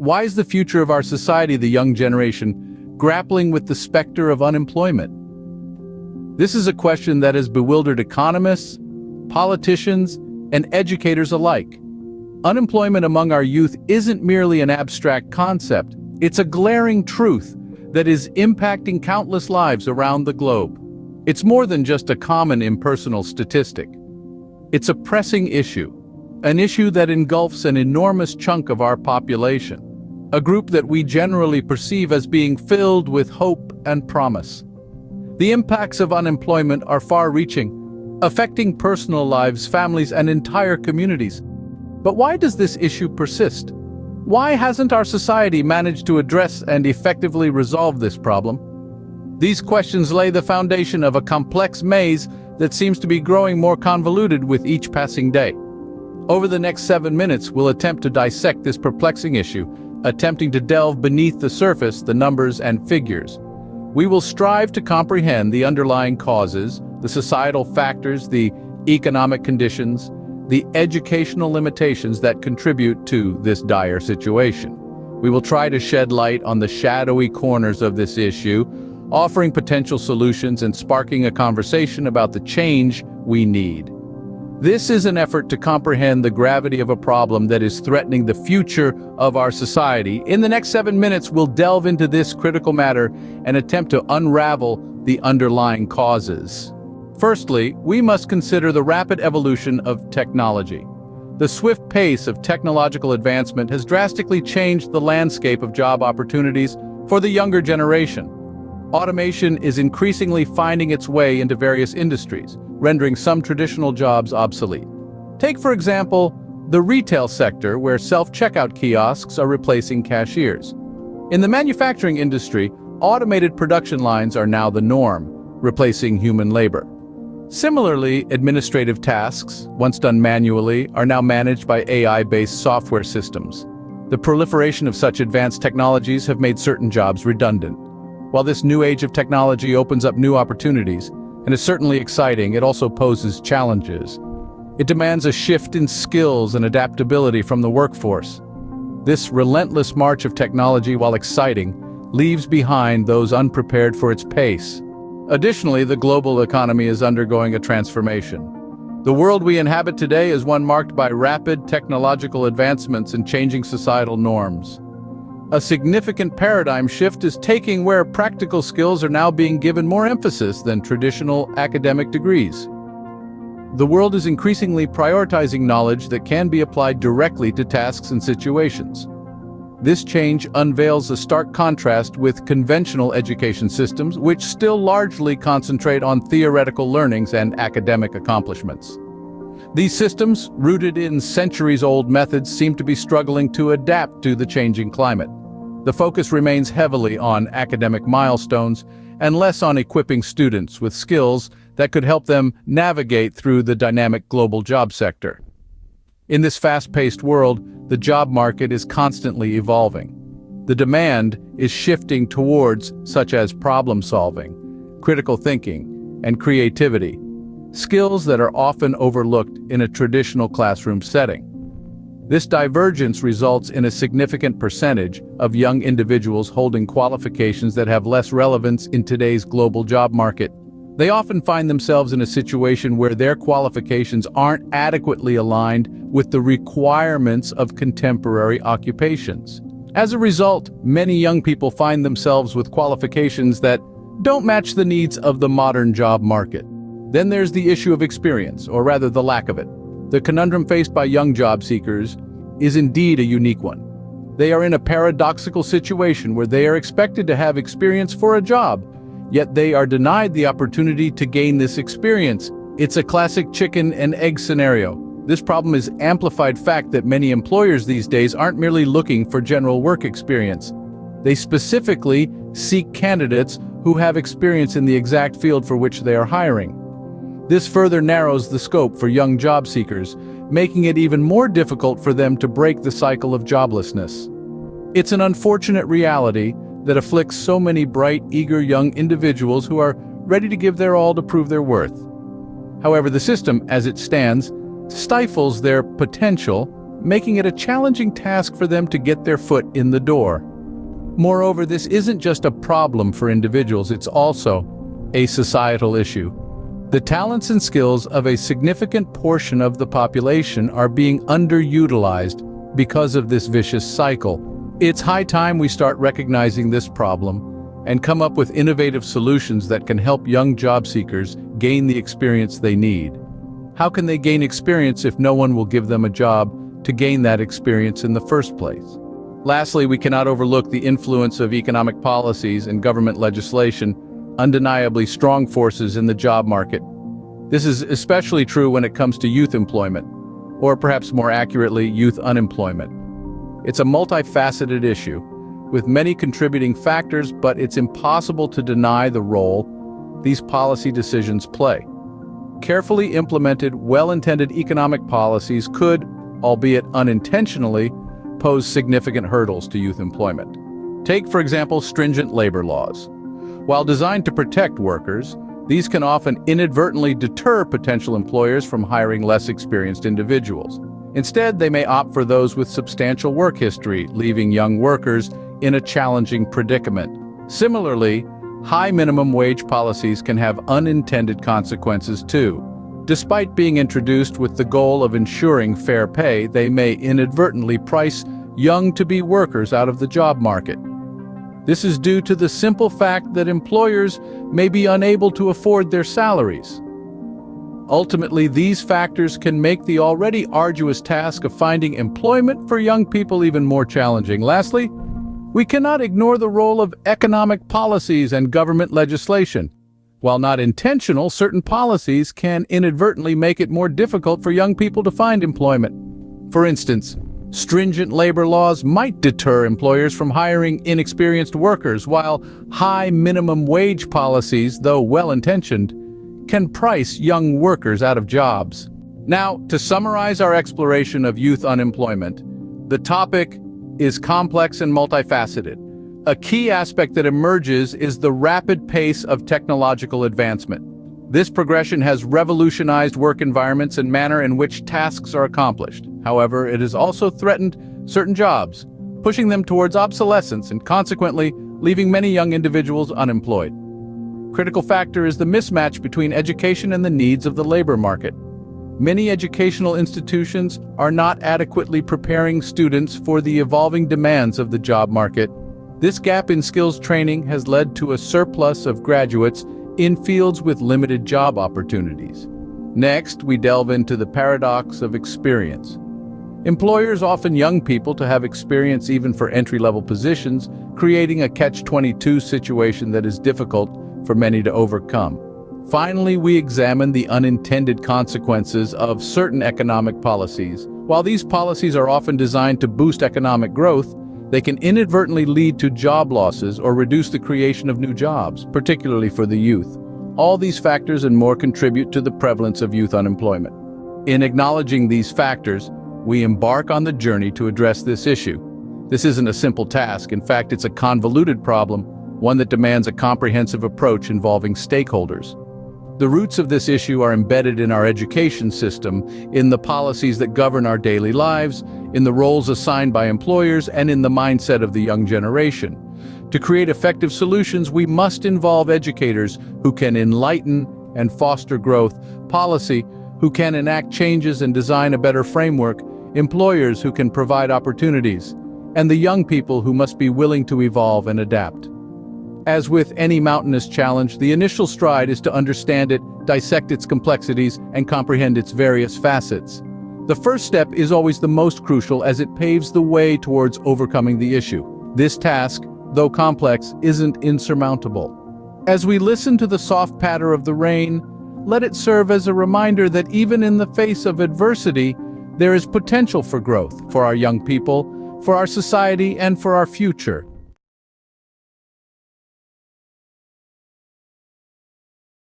why is the future of our society, the young generation, grappling with the specter of unemployment? This is a question that has bewildered economists, politicians, and educators alike. Unemployment among our youth isn't merely an abstract concept, it's a glaring truth that is impacting countless lives around the globe. It's more than just a common impersonal statistic. It's a pressing issue, an issue that engulfs an enormous chunk of our population, a group that we generally perceive as being filled with hope and promise. The impacts of unemployment are far-reaching, affecting personal lives, families, and entire communities. But why does this issue persist? Why hasn't our society managed to address and effectively resolve this problem? These questions lay the foundation of a complex maze that seems to be growing more convoluted with each passing day. Over the next 7 minutes, we'll attempt to dissect this perplexing issue, attempting to delve beneath the surface, the numbers and figures. We will strive to comprehend the underlying causes, the societal factors, the economic conditions, the educational limitations that contribute to this dire situation. We will try to shed light on the shadowy corners of this issue, offering potential solutions and sparking a conversation about the change we need. This is an effort to comprehend the gravity of a problem that is threatening the future of our society. In the next 7 minutes, we'll delve into this critical matter and attempt to unravel the underlying causes. Firstly, we must consider the rapid evolution of technology. The swift pace of technological advancement has drastically changed the landscape of job opportunities for the younger generation. Automation is increasingly finding its way into various industries, rendering some traditional jobs obsolete. Take, for example, the retail sector, where self-checkout kiosks are replacing cashiers. In the manufacturing industry, automated production lines are now the norm, replacing human labor. Similarly, administrative tasks, once done manually, are now managed by AI-based software systems. The proliferation of such advanced technologies have made certain jobs redundant. While this new age of technology opens up new opportunities, and is certainly exciting, it also poses challenges. It demands a shift in skills and adaptability from the workforce. This relentless march of technology, while exciting, leaves behind those unprepared for its pace. Additionally, the global economy is undergoing a transformation. The world we inhabit today is one marked by rapid technological advancements and changing societal norms. A significant paradigm shift is taking where practical skills are now being given more emphasis than traditional academic degrees. The world is increasingly prioritizing knowledge that can be applied directly to tasks and situations. This change unveils a stark contrast with conventional education systems, which still largely concentrate on theoretical learnings and academic accomplishments. These systems, rooted in centuries-old methods, seem to be struggling to adapt to the changing climate. The focus remains heavily on academic milestones and less on equipping students with skills that could help them navigate through the dynamic global job sector. In this fast-paced world, the job market is constantly evolving. The demand is shifting towards such as problem-solving, critical thinking, and creativity, skills that are often overlooked in a traditional classroom setting. This divergence results in a significant percentage of young individuals holding qualifications that have less relevance in today's global job market. They often find themselves in a situation where their qualifications aren't adequately aligned with the requirements of contemporary occupations. As a result, many young people find themselves with qualifications that don't match the needs of the modern job market. Then there's the issue of experience, or rather the lack of it. The conundrum faced by young job seekers is indeed a unique one. They are in a paradoxical situation where they are expected to have experience for a job, yet they are denied the opportunity to gain this experience. It's a classic chicken and egg scenario. This problem is amplified fact that many employers these days aren't merely looking for general work experience. They specifically seek candidates who have experience in the exact field for which they are hiring. This further narrows the scope for young job seekers, making it even more difficult for them to break the cycle of joblessness. It's an unfortunate reality that afflicts so many bright, eager young individuals who are ready to give their all to prove their worth. However, the system, as it stands, stifles their potential, making it a challenging task for them to get their foot in the door. Moreover, this isn't just a problem for individuals, it's also a societal issue. The talents and skills of a significant portion of the population are being underutilized because of this vicious cycle. It's high time we start recognizing this problem and come up with innovative solutions that can help young job seekers gain the experience they need. How can they gain experience if no one will give them a job to gain that experience in the first place? Lastly, we cannot overlook the influence of economic policies and government legislation, undeniably strong forces in the job market. This is especially true when it comes to youth employment, or perhaps more accurately, youth unemployment. It's a multifaceted issue, with many contributing factors, but it's impossible to deny the role these policy decisions play. Carefully implemented, well-intended economic policies could, albeit unintentionally, pose significant hurdles to youth employment. Take, for example, stringent labor laws. While designed to protect workers, these can often inadvertently deter potential employers from hiring less experienced individuals. Instead, they may opt for those with substantial work history, leaving young workers in a challenging predicament. Similarly, high minimum wage policies can have unintended consequences too. Despite being introduced with the goal of ensuring fair pay, they may inadvertently price young-to-be workers out of the job market. This is due to the simple fact that employers may be unable to afford their salaries. Ultimately, these factors can make the already arduous task of finding employment for young people even more challenging. Lastly, we cannot ignore the role of economic policies and government legislation. While not intentional, certain policies can inadvertently make it more difficult for young people to find employment. For instance, stringent labor laws might deter employers from hiring inexperienced workers, while high minimum wage policies, though well-intentioned, can price young workers out of jobs. Now, to summarize our exploration of youth unemployment, the topic is complex and multifaceted. A key aspect that emerges is the rapid pace of technological advancement. This progression has revolutionized work environments and manner in which tasks are accomplished. However, it has also threatened certain jobs, pushing them towards obsolescence and consequently leaving many young individuals unemployed. Critical factor is the mismatch between education and the needs of the labor market. Many educational institutions are not adequately preparing students for the evolving demands of the job market. This gap in skills training has led to a surplus of graduates in fields with limited job opportunities. Next, we delve into the paradox of experience. Employers offer young people to have experience even for entry-level positions, creating a catch-22 situation that is difficult for many to overcome. Finally, we examine the unintended consequences of certain economic policies. While these policies are often designed to boost economic growth, they can inadvertently lead to job losses or reduce the creation of new jobs, particularly for the youth. All these factors and more contribute to the prevalence of youth unemployment. In acknowledging these factors, we embark on the journey to address this issue. This isn't a simple task. In fact, it's a convoluted problem, one that demands a comprehensive approach involving stakeholders. The roots of this issue are embedded in our education system, in the policies that govern our daily lives, in the roles assigned by employers, and in the mindset of the young generation. To create effective solutions, we must involve educators who can enlighten and foster growth, policy who can enact changes and design a better framework, employers who can provide opportunities, and the young people who must be willing to evolve and adapt. As with any mountainous challenge, the initial stride is to understand it, dissect its complexities, and comprehend its various facets. The first step is always the most crucial as it paves the way towards overcoming the issue. This task, though complex, isn't insurmountable. As we listen to the soft patter of the rain, let it serve as a reminder that even in the face of adversity, there is potential for growth, for our young people, for our society, and for our future.